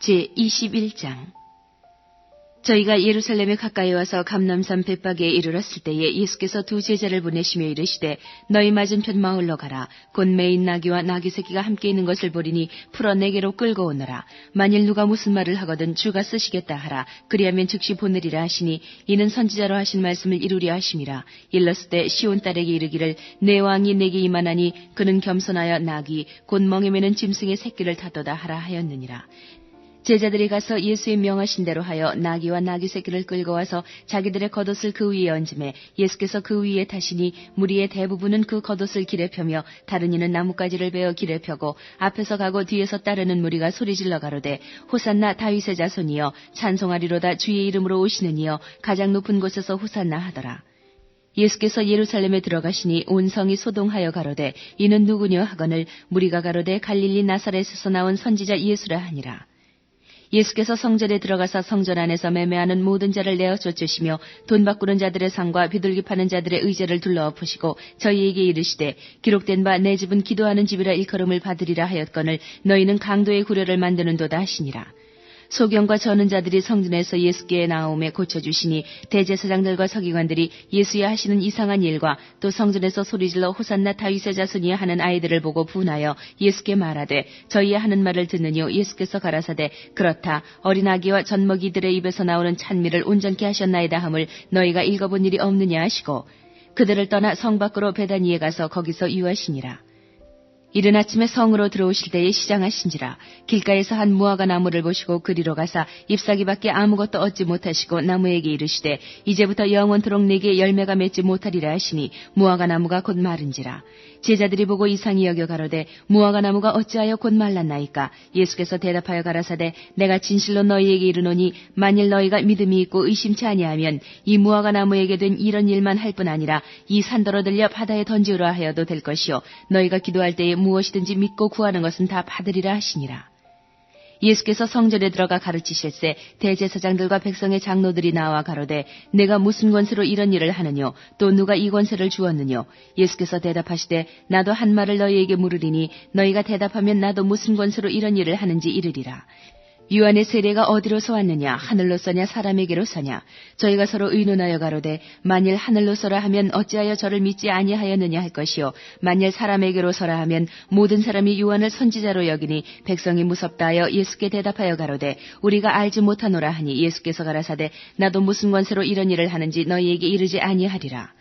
제21장. 저희가 예루살렘에 가까이 와서 감람산 벳바게에 이르렀을 때에 예수께서 두 제자를 보내시며 이르시되 너희 맞은편 마을로 가라. 곧 매인 나귀와 나귀 새끼가 함께 있는 것을 보리니 풀어 내게로 끌고 오너라. 만일 누가 무슨 말을 하거든 주가 쓰시겠다 하라. 그리하면 즉시 보내리라 하시니 이는 선지자로 하신 말씀을 이루려 하심이라. 일렀을 때 시온 딸에게 이르기를 내 왕이 내게 임하나니 그는 겸손하여 나귀 곧 멍에 매는 짐승의 새끼를 타도다 하라 하였느니라. 제자들이 가서 예수의 명하신 대로 하여 나귀와 나귀 새끼를 끌고 와서 자기들의 겉옷을 그 위에 얹음에 예수께서 그 위에 타시니 무리의 대부분은 그 겉옷을 길에 펴며 다른 이는 나뭇가지를 베어 길에 펴고 앞에서 가고 뒤에서 따르는 무리가 소리질러 가로되 호산나 다윗의 자손이여 찬송하리로다 주의 이름으로 오시는 이여 가장 높은 곳에서 호산나 하더라. 예수께서 예루살렘에 들어가시니 온 성이 소동하여 가로되 이는 누구냐 하거늘 무리가 가로되 갈릴리 나사렛에서 나온 선지자 예수라 하니라. 예수께서 성전에 들어가서 성전 안에서 매매하는 모든 자를 내어 쫓으시며 돈 바꾸는 자들의 상과 비둘기 파는 자들의 의제를 둘러엎으시고 저희에게 이르시되 기록된 바 내 집은 기도하는 집이라 일컬음을 받으리라 하였거늘 너희는 강도의 구려를 만드는도다 하시니라. 소경과 저는 자들이 성전에서 예수께 나오매 고쳐주시니 대제사장들과 서기관들이 예수의 하시는 이상한 일과 또 성전에서 소리질러 호산나 다윗의 자손이야 하는 아이들을 보고 분하여 예수께 말하되 저희의 하는 말을 듣느뇨. 예수께서 가라사대 그렇다. 어린 아기와 젖먹이들의 입에서 나오는 찬미를 온전케 하셨나이다 함을 너희가 읽어본 일이 없느냐 하시고 그들을 떠나 성 밖으로 베다니에 가서 거기서 유하시니라. 이른 아침에 성으로 들어오실 때에 시장하신지라. 길가에서 한 무화과 나무를 보시고 그리로 가사 잎사귀밖에 아무것도 얻지 못하시고 나무에게 이르시되 이제부터 영원토록 내게 열매가 맺지 못하리라 하시니 무화과 나무가 곧 마른지라. 제자들이 보고 이상히 여겨 가로되 무화과 나무가 어찌하여 곧 말랐나이까. 예수께서 대답하여 가라사대 내가 진실로 너희에게 이르노니 만일 너희가 믿음이 있고 의심치 아니하면 이 무화과 나무에게 된 이런 일만 할 뿐 아니라 이 산더러 들려 바다에 던지우라 하여도 될 것이요 너희가 기도할 때에 무엇이든지 믿고 구하는 것은 다 받으리라 하시니라. 예수께서 성전에 들어가 가르치실세 대제사장들과 백성의 장로들이 나와 가로되 내가 무슨 권세로 이런 일을 하느뇨 또 누가 이 권세를 주었느뇨. 예수께서 대답하시되 나도 한 말을 너희에게 물으리니 너희가 대답하면 나도 무슨 권세로 이런 일을 하는지 이르리라. 요한의 세례가 어디로서 왔느냐 하늘로서냐 사람에게로서냐. 저희가 서로 의논하여 가로되 만일 하늘로서라 하면 어찌하여 저를 믿지 아니하였느냐 할 것이요 만일 사람에게로서라 하면 모든 사람이 요한을 선지자로 여기니 백성이 무섭다 하여 예수께 대답하여 가로되 우리가 알지 못하노라 하니 예수께서 가라사대 나도 무슨 권세로 이런 일을 하는지 너희에게 이르지 아니하리라.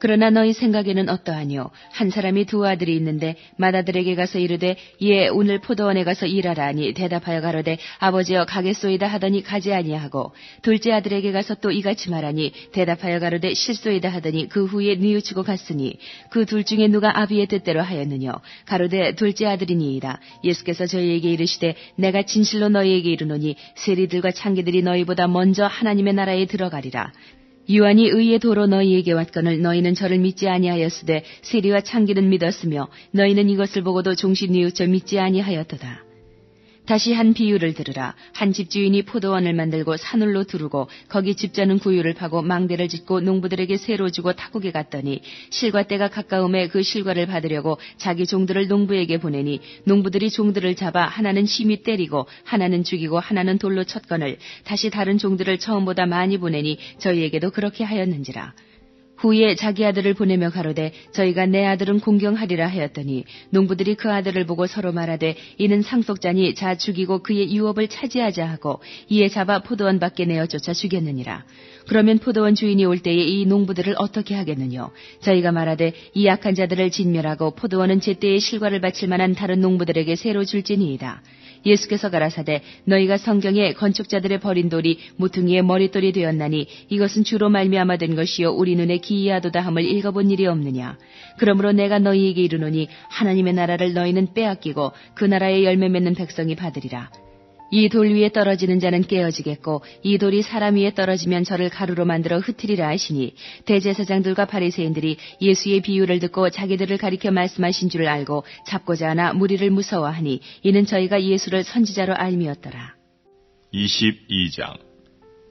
그러나 너희 생각에는 어떠하뇨? 한 사람이 두 아들이 있는데 맏아들에게 가서 이르되 예 오늘 포도원에 가서 일하라 하니 대답하여 가로되 아버지여 가겠소이다 하더니 가지 아니하고 둘째 아들에게 가서 또 이같이 말하니 대답하여 가로되 싫소이다 하더니 그 후에 뉘우치고 갔으니 그 둘 중에 누가 아비의 뜻대로 하였느뇨? 가로되 둘째 아들이니이다. 예수께서 저희에게 이르시되 내가 진실로 너희에게 이르노니 세리들과 창기들이 너희보다 먼저 하나님의 나라에 들어가리라. 요한이 의의 도로 너희에게 왔거늘 너희는 저를 믿지 아니하였으되 세리와 창기는 믿었으며 너희는 이것을 보고도 종시 뉘우쳐 믿지 아니하였도다. 다시 한 비유를 들으라. 한 집주인이 포도원을 만들고 산울로 두르고 거기 집자는 구유를 파고 망대를 짓고 농부들에게 새로 주고 타국에 갔더니 실과 때가 가까움에 그 실과를 받으려고 자기 종들을 농부에게 보내니 농부들이 종들을 잡아 하나는 심히 때리고 하나는 죽이고 하나는 돌로 쳤거늘 다시 다른 종들을 처음보다 많이 보내니 저희에게도 그렇게 하였는지라. 후에 자기 아들을 보내며 가로되 저희가 내 아들은 공경하리라 하였더니 농부들이 그 아들을 보고 서로 말하되 이는 상속자니 자 죽이고 그의 유업을 차지하자 하고 이에 잡아 포도원 밖에 내어 쫓아 죽였느니라. 그러면 포도원 주인이 올 때에 이 농부들을 어떻게 하겠느뇨? 저희가 말하되 이 악한 자들을 진멸하고 포도원은 제때에 실과를 바칠 만한 다른 농부들에게 새로 줄지니이다. 예수께서 가라사대 너희가 성경에 건축자들의 버린 돌이 모퉁이의 머릿돌이 되었나니 이것은 주로 말미암아 된 것이요 우리 눈에 기이하도다 함을 읽어본 일이 없느냐. 그러므로 내가 너희에게 이르노니 하나님의 나라를 너희는 빼앗기고 그 나라의 열매 맺는 백성이 받으리라. 이 돌 위에 떨어지는 자는 깨어지겠고 이 돌이 사람 위에 떨어지면 저를 가루로 만들어 흩으리라 하시니 대제사장들과 바리새인들이 예수의 비유를 듣고 자기들을 가리켜 말씀하신 줄 알고 잡고자 하나 무리를 무서워하니 이는 저희가 예수를 선지자로 알미었더라. 22장.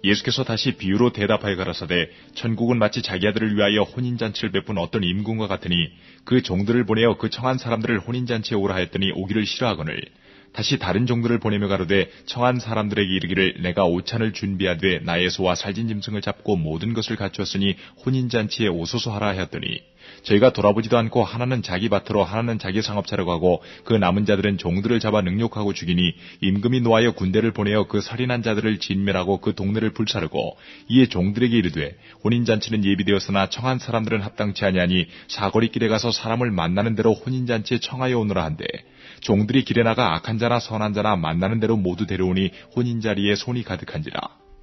예수께서 다시 비유로 대답하여 가라사대 천국은 마치 자기 아들을 위하여 혼인잔치를 베푼 어떤 임금과 같으니 그 종들을 보내어 그 청한 사람들을 혼인잔치에 오라 하였더니 오기를 싫어하거늘 다시 다른 종들을 보내며 가로되 청한 사람들에게 이르기를 내가 오찬을 준비하되 나의 소와 살진 짐승을 잡고 모든 것을 갖추었으니 혼인잔치에 오소서 하라 하였더니 저희가 돌아보지도 않고 하나는 자기 밭으로 하나는 자기 상업차로 가고 그 남은 자들은 종들을 잡아 능욕하고 죽이니 임금이 노하여 군대를 보내어 그 살인한 자들을 진멸하고 그 동네를 불사르고 이에 종들에게 이르되 혼인잔치는 예비되었으나 청한 사람들은 합당치 아니하니 사거리 길에 가서 사람을 만나는 대로 혼인잔치에 청하여 오너라 한대 종들이 길에 나가 악한 자나 선한 자나 만나는 대로 모두 데려오니 혼인자리에 손이 가득한지라.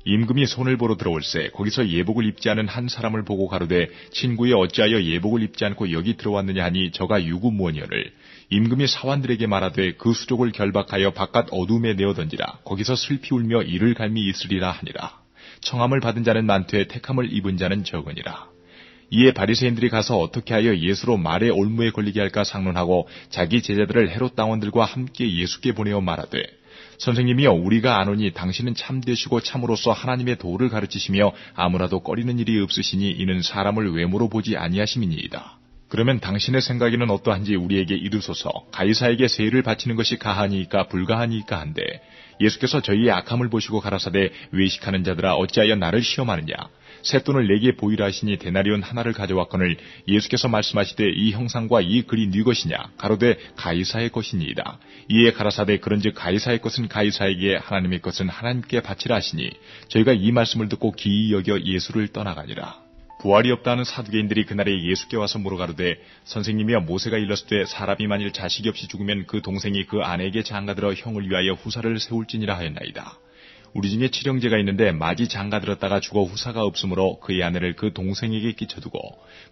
임금이 손을 보러 들어올세 거기서 예복을 입지 않은 한 사람을 보고 가로되 친구여 어찌하여 예복을 입지 않고 여기 들어왔느냐 하니 저가 유구무원이여를 임금이 사환들에게 말하되 그 수족을 결박하여 바깥 어둠에 내어 던지라 거기서 슬피 울며 이를 갈미 있으리라 하니라. 청함을 받은 자는 많되 택함을 입은 자는 적으니라. 이에 바리새인들이 가서 어떻게 하여 예수로 말의 올무에 걸리게 할까 상론하고 자기 제자들을 헤롯 당원들과 함께 예수께 보내어 말하되 선생님이여 우리가 아노니 당신은 참되시고 참으로서 하나님의 도를 가르치시며 아무라도 꺼리는 일이 없으시니 이는 사람을 외모로 보지 아니하심이니이다. 그러면 당신의 생각에는 어떠한지 우리에게 이르소서. 가이사에게 세를 바치는 것이 가하니이까 불가하니이까 한데 예수께서 저희의 악함을 보시고 가라사대 외식하는 자들아 어찌하여 나를 시험하느냐. 쇳돈을 내게 보이라 하시니 데나리온 하나를 가져왔거늘 예수께서 말씀하시되 이 형상과 이 글이 네 것이냐 가로되 가이사의 것이니이다. 이에 가라사대 그런즉 가이사의 것은 가이사에게 하나님의 것은 하나님께 바치라 하시니 저희가 이 말씀을 듣고 기이 여겨 예수를 떠나가니라. 부활이 없다는 사두개인들이 그날에 예수께 와서 물어가로되 선생님이여 모세가 일렀으되 사람이 만일 자식이 없이 죽으면 그 동생이 그 아내에게 장가들어 형을 위하여 후사를 세울지니라 하였나이다. 우리 중에 칠형제가 있는데 마지 장가들었다가 죽어 후사가 없으므로 그의 아내를 그 동생에게 끼쳐두고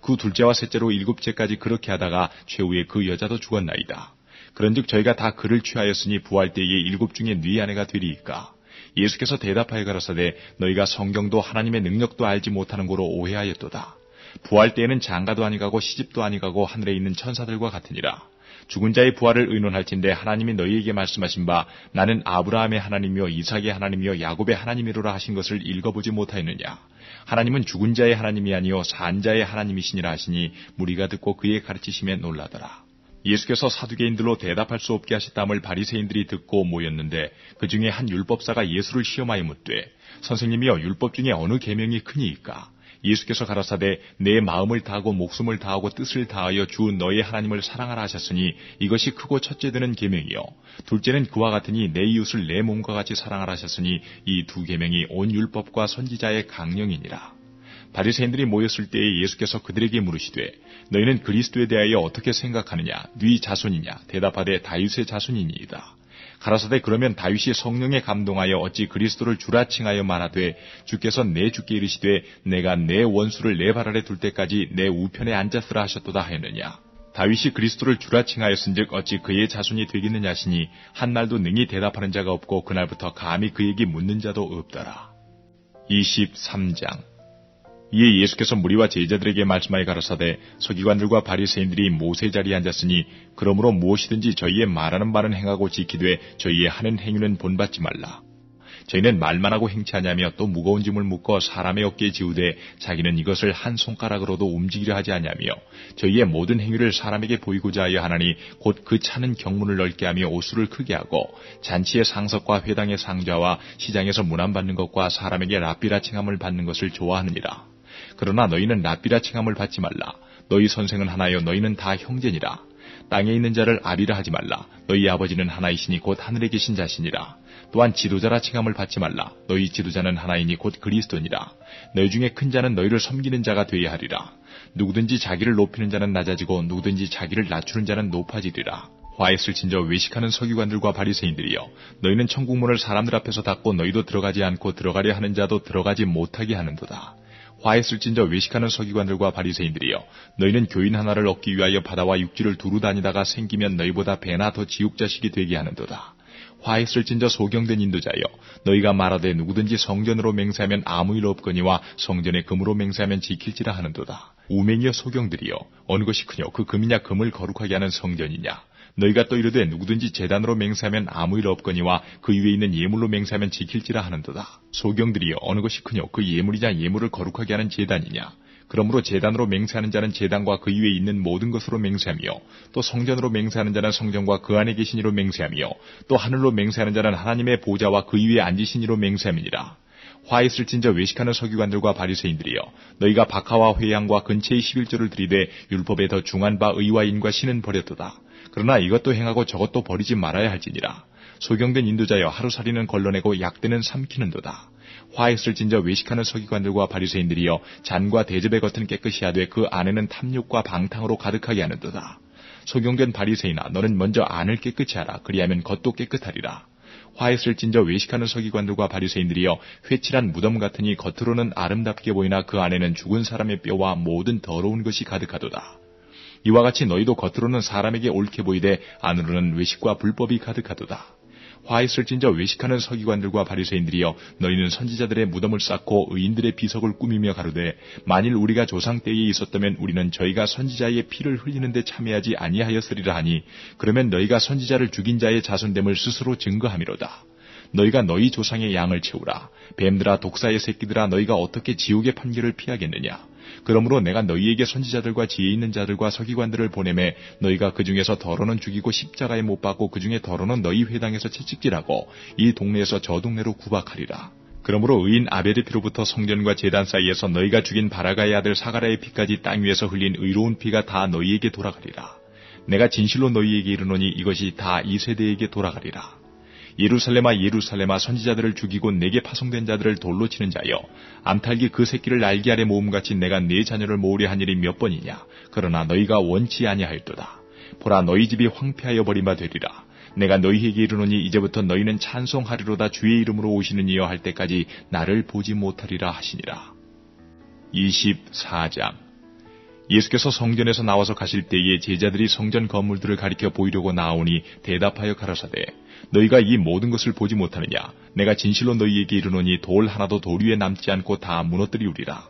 그 둘째와 셋째로 일곱째까지 그렇게 하다가 최후에 그 여자도 죽었나이다. 그런즉 저희가 다 그를 취하였으니 부활 때에 일곱 중에 네 아내가 되리이까. 예수께서 대답하여 가라사대 너희가 성경도 하나님의 능력도 알지 못하는 고로 오해하였도다. 부활 때에는 장가도 아니가고 시집도 아니가고 하늘에 있는 천사들과 같으니라. 죽은 자의 부활을 의논할진대 하나님이 너희에게 말씀하신 바 나는 아브라함의 하나님이요 이삭의 하나님이요 야곱의 하나님이로라 하신 것을 읽어보지 못하였느냐. 하나님은 죽은 자의 하나님이 아니요 산 자의 하나님이시니라 하시니 무리가 듣고 그의 가르치심에 놀라더라. 예수께서 사두개인들로 대답할 수 없게 하셨다함을 바리새인들이 듣고 모였는데 그 중에 한 율법사가 예수를 시험하여 묻되 선생님이여 율법 중에 어느 계명이 크니이까. 예수께서 가라사대 내 마음을 다하고 목숨을 다하고 뜻을 다하여 주 너의 하나님을 사랑하라 하셨으니 이것이 크고 첫째 되는 계명이요 둘째는 그와 같으니 내 이웃을 내 몸과 같이 사랑하라 하셨으니 이 두 계명이 온 율법과 선지자의 강령이니라. 바리새인들이 모였을 때에 예수께서 그들에게 물으시되 너희는 그리스도에 대하여 어떻게 생각하느냐. 네 자손이냐. 대답하되 다윗의 자손이니이다. 가라사대 그러면 다윗이 성령에 감동하여 어찌 그리스도를 주라 칭하여 말하되 주께서 내 주께 이르시되 내가 내 원수를 내 발 아래 둘 때까지 내 우편에 앉았으라 하셨도다 하였느냐. 다윗이 그리스도를 주라 칭하였은즉 어찌 그의 자손이 되겠느냐 하시니 한날도 능히 대답하는 자가 없고 그날부터 감히 그에게 묻는 자도 없더라. 23장. 이에 예수께서 무리와 제자들에게 말씀하여 가라사대 서기관들과 바리새인들이 모세 자리에 앉았으니 그러므로 무엇이든지 저희의 말하는 바는 행하고 지키되 저희의 하는 행위는 본받지 말라. 저희는 말만 하고 행치하냐며 또 무거운 짐을 묶어 사람의 어깨에 지우되 자기는 이것을 한 손가락으로도 움직이려 하지 아니하며 저희의 모든 행위를 사람에게 보이고자 하여 하나니 곧 그 차는 경문을 넓게 하며 옷수를 크게 하고 잔치의 상석과 회당의 상좌와 시장에서 문안받는 것과 사람에게 랍비라 칭함을 받는 것을 좋아하느니라. 그러나 너희는 랍비라 칭함을 받지 말라. 너희 선생은 하나요 너희는 다 형제니라. 땅에 있는 자를 아비라 하지 말라. 너희 아버지는 하나이시니 곧 하늘에 계신 자시니라. 또한 지도자라 칭함을 받지 말라. 너희 지도자는 하나이니 곧 그리스도니라. 너희 중에 큰 자는 너희를 섬기는 자가 되어야 하리라. 누구든지 자기를 높이는 자는 낮아지고 누구든지 자기를 낮추는 자는 높아지리라. 화했을진저 외식하는 서기관들과 바리새인들이여 너희는 천국문을 사람들 앞에서 닫고 너희도 들어가지 않고 들어가려 하는 자도 들어가지 못하게 하는도다. 화했을진저 외식하는 서기관들과 바리새인들이여 너희는 교인 하나를 얻기 위하여 바다와 육지를 두루 다니다가 생기면 너희보다 배나 더 지옥자식이 되게 하는도다. 화했을진저 소경된 인도자여 너희가 말하되 누구든지 성전으로 맹세하면 아무 일 없거니와 성전에 금으로 맹세하면 지킬지라 하는도다. 우맹이여 소경들이여 어느 것이 크뇨 그 금이냐 금을 거룩하게 하는 성전이냐. 너희가 또 이르되 누구든지 제단으로 맹세하면 아무 일 없거니와 그 위에 있는 예물로 맹세하면 지킬지라 하는도다. 소경들이여 어느 것이 크뇨 그 예물이냐 예물을 거룩하게 하는 제단이냐. 그러므로 제단으로 맹세하는 자는 제단과 그 위에 있는 모든 것으로 맹세하며 또 성전으로 맹세하는 자는 성전과 그 안에 계신 이로 맹세하며 또 하늘로 맹세하는 자는 하나님의 보좌와 그 위에 앉으신 이로 맹세함이니라. 화 있을진저 외식하는 서기관들과 바리새인들이여, 너희가 박하와 회양과 근체의 11조를 들이되 율법에 더 중한 바 의와 인과 신은 버렸도다. 그러나 이것도 행하고 저것도 버리지 말아야 할지니라. 소경된 인도자여, 하루살이는 걸러내고 약대는 삼키는도다. 화 있을진저 외식하는 서기관들과 바리새인들이여, 잔과 대접의 겉은 깨끗이 하되 그 안에는 탐욕과 방탕으로 가득하게 하는도다. 소경된 바리새인아, 너는 먼저 안을 깨끗이 하라. 그리하면 겉도 깨끗하리라. 화 있을진저 외식하는 서기관들과 바리새인들이여, 회칠한 무덤 같으니 겉으로는 아름답게 보이나 그 안에는 죽은 사람의 뼈와 모든 더러운 것이 가득하도다. 이와 같이 너희도 겉으로는 사람에게 옳게 보이되 안으로는 외식과 불법이 가득하도다. 화 있을진저 외식하는 서기관들과 바리새인들이여, 너희는 선지자들의 무덤을 쌓고 의인들의 비석을 꾸미며 가로되, 만일 우리가 조상 때에 있었다면 우리는 저희가 선지자의 피를 흘리는 데 참여하지 아니하였으리라 하니, 그러면 너희가 선지자를 죽인 자의 자손됨을 스스로 증거함이로다. 너희가 너희 조상의 양을 채우라. 뱀들아, 독사의 새끼들아, 너희가 어떻게 지옥의 판결을 피하겠느냐. 그러므로 내가 너희에게 선지자들과 지혜 있는 자들과 서기관들을 보내매 너희가 그 중에서 더러는 죽이고 십자가에 못 박고 그 중에 더러는 너희 회당에서 채찍질하고 이 동네에서 저 동네로 구박하리라. 그러므로 의인 아벨의 피로부터 성전과 제단 사이에서 너희가 죽인 바라가의 아들 사가랴의 피까지 땅 위에서 흘린 의로운 피가 다 너희에게 돌아가리라. 내가 진실로 너희에게 이르노니 이것이 다 이 세대에게 돌아가리라. 예루살렘아, 예루살렘아, 선지자들을 죽이고 내게 파송된 자들을 돌로 치는 자여, 암탉이 그 새끼를 날개 아래 모음같이 내가 네 자녀를 모으려 한 일이 몇 번이냐. 그러나 너희가 원치 아니하였도다. 보라, 너희 집이 황폐하여 버린 바 되리라. 내가 너희에게 이르노니 이제부터 너희는 찬송하리로다. 주의 이름으로 오시는 이여 할 때까지 나를 보지 못하리라 하시니라. 24장. 예수께서 성전에서 나와서 가실 때에 제자들이 성전 건물들을 가리켜 보이려고 나오니 대답하여 가라사대, 너희가 이 모든 것을 보지 못하느냐. 내가 진실로 너희에게 이르노니 돌 하나도 돌 위에 남지 않고 다 무너뜨리우리라.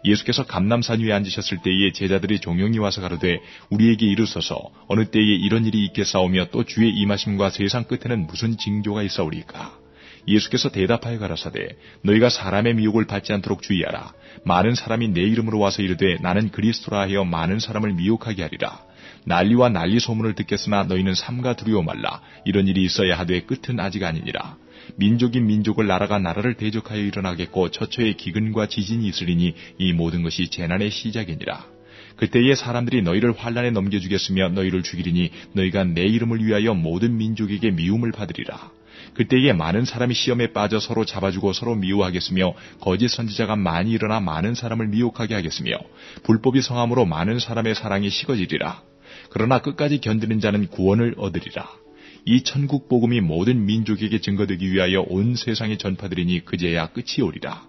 예수께서 감람산 위에 앉으셨을 때에 제자들이 종용이 와서 가로되, 우리에게 이르소서, 어느 때에 이런 일이 있겠사오며 또 주의 임하심과 세상 끝에는 무슨 징조가 있사오리까. 예수께서 대답하여 가라사대, 너희가 사람의 미혹을 받지 않도록 주의하라. 많은 사람이 내 이름으로 와서 이르되 나는 그리스도라 하여 많은 사람을 미혹하게 하리라. 난리와 난리 소문을 듣겠으나 너희는 삼가 두려워 말라. 이런 일이 있어야 하되 끝은 아직 아니니라. 민족이 민족을, 나라가 나라를 대적하여 일어나겠고 처처에 기근과 지진이 있으리니 이 모든 것이 재난의 시작이니라. 그때에 사람들이 너희를 환난에 넘겨주겠으며 너희를 죽이리니 너희가 내 이름을 위하여 모든 민족에게 미움을 받으리라. 그때에 많은 사람이 시험에 빠져 서로 잡아주고 서로 미워하겠으며 거짓 선지자가 많이 일어나 많은 사람을 미혹하게 하겠으며 불법이 성함으로 많은 사람의 사랑이 식어지리라. 그러나 끝까지 견디는 자는 구원을 얻으리라. 이 천국 복음이 모든 민족에게 증거되기 위하여 온 세상에 전파되리니 그제야 끝이 오리라.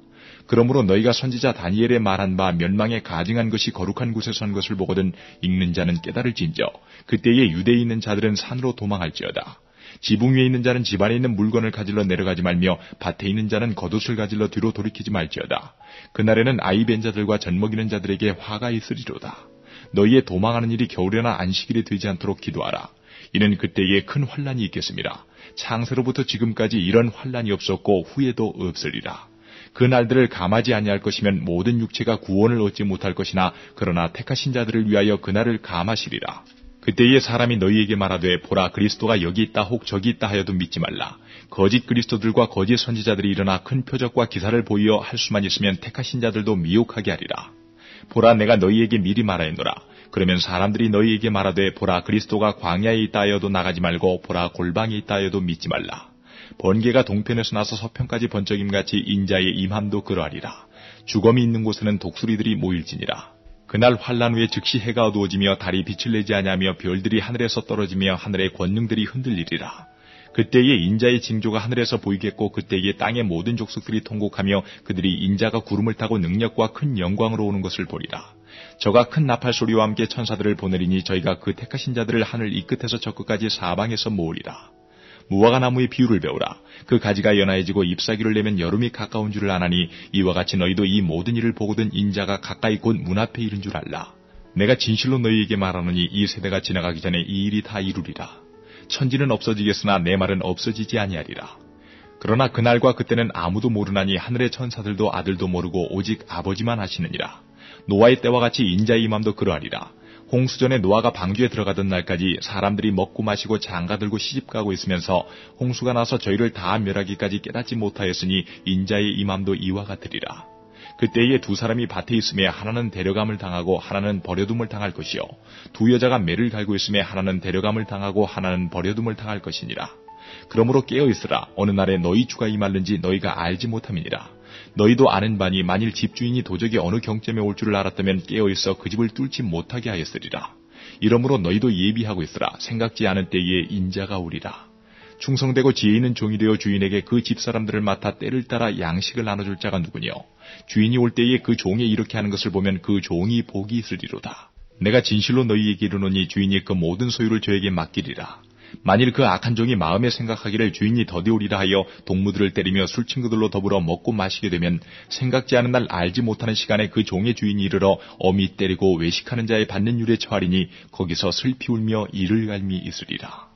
그러므로 너희가 선지자 다니엘의 말한 바 멸망에 가증한 것이 거룩한 곳에 선 것을 보거든 읽는 자는 깨달을진저 그때에 유대에 있는 자들은 산으로 도망할지어다. 지붕 위에 있는 자는 집안에 있는 물건을 가질러 내려가지 말며 밭에 있는 자는 겉옷을 가질러 뒤로 돌이키지 말지어다. 그날에는 아이 벤 자들과 젖먹이는 자들에게 화가 있으리로다. 너희의 도망하는 일이 겨울이나 안식일이 되지 않도록 기도하라. 이는 그때에 큰 환난이 있겠습니다. 창세로부터 지금까지 이런 환난이 없었고 후에도 없으리라. 그 날들을 감하지 아니할 것이면 모든 육체가 구원을 얻지 못할 것이나 그러나 택하신 자들을 위하여 그날을 감하시리라. 그때에 사람이 너희에게 말하되 보라 그리스도가 여기 있다 혹 저기 있다 하여도 믿지 말라. 거짓 그리스도들과 거짓 선지자들이 일어나 큰 표적과 기사를 보이어 할 수만 있으면 택하신 자들도 미혹하게 하리라. 보라 내가 너희에게 미리 말하였노라. 그러면 사람들이 너희에게 말하되 보라 그리스도가 광야에 있다 하여도 나가지 말고 보라 골방에 있다 하여도 믿지 말라. 번개가 동편에서 나서 서편까지 번쩍임같이 인자의 임함도 그러하리라. 주검이 있는 곳에는 독수리들이 모일지니라. 그날 환란 후에 즉시 해가 어두워지며 달이 빛을 내지 아니하며 별들이 하늘에서 떨어지며 하늘의 권능들이 흔들리리라. 그때에 인자의 징조가 하늘에서 보이겠고 그때에 땅의 모든 족속들이 통곡하며 그들이 인자가 구름을 타고 능력과 큰 영광으로 오는 것을 보리라. 저가 큰 나팔 소리와 함께 천사들을 보내리니 저희가 그 택하신 자들을 하늘 이 끝에서 저 끝까지 사방에서 모으리라. 무화과 나무의 비유를 배우라. 그 가지가 연하해지고 잎사귀를 내면 여름이 가까운 줄을 아나니 이와 같이 너희도 이 모든 일을 보거든 인자가 가까이 곧 문 앞에 이른 줄 알라. 내가 진실로 너희에게 말하노니 이 세대가 지나가기 전에 이 일이 다 이루리라. 천지는 없어지겠으나 내 말은 없어지지 아니하리라. 그러나 그날과 그때는 아무도 모르나니 하늘의 천사들도 아들도 모르고 오직 아버지만 아시느니라. 노아의 때와 같이 인자의 임함도 그러하리라. 홍수전에 노아가 방주에 들어가던 날까지 사람들이 먹고 마시고 장가들고 시집가고 있으면서 홍수가 나서 저희를 다 멸하기까지 깨닫지 못하였으니 인자의 임함도 이와 같으리라. 그때에 두 사람이 밭에 있음에 하나는 데려감을 당하고 하나는 버려둠을 당할 것이요 두 여자가 매를 갈고 있음에 하나는 데려감을 당하고 하나는 버려둠을 당할 것이니라. 그러므로 깨어있으라. 어느 날에 너희 주가 임할는지 너희가 알지 못함이니라. 너희도 아는 바니 만일 집주인이 도적이 어느 경점에 올 줄을 알았다면 깨어있어 그 집을 뚫지 못하게 하였으리라. 이러므로 너희도 예비하고 있으라. 생각지 않은 때에 인자가 오리라. 충성되고 지혜 있는 종이 되어 주인에게 그 집사람들을 맡아 때를 따라 양식을 나눠줄 자가 누구뇨. 주인이 올 때에 그 종이 이렇게 하는 것을 보면 그 종이 복이 있으리로다. 내가 진실로 너희에게 이르노니 주인이 그 모든 소유를 저에게 맡기리라. 만일 그 악한 종이 마음에 생각하기를 주인이 더디오리라 하여 동무들을 때리며 술친구들로 더불어 먹고 마시게 되면 생각지 않은 날 알지 못하는 시간에 그 종의 주인이 이르러 엄히 때리고 외식하는 자의 받는 율에 처하리니 거기서 슬피 울며 이를 갈미 있으리라.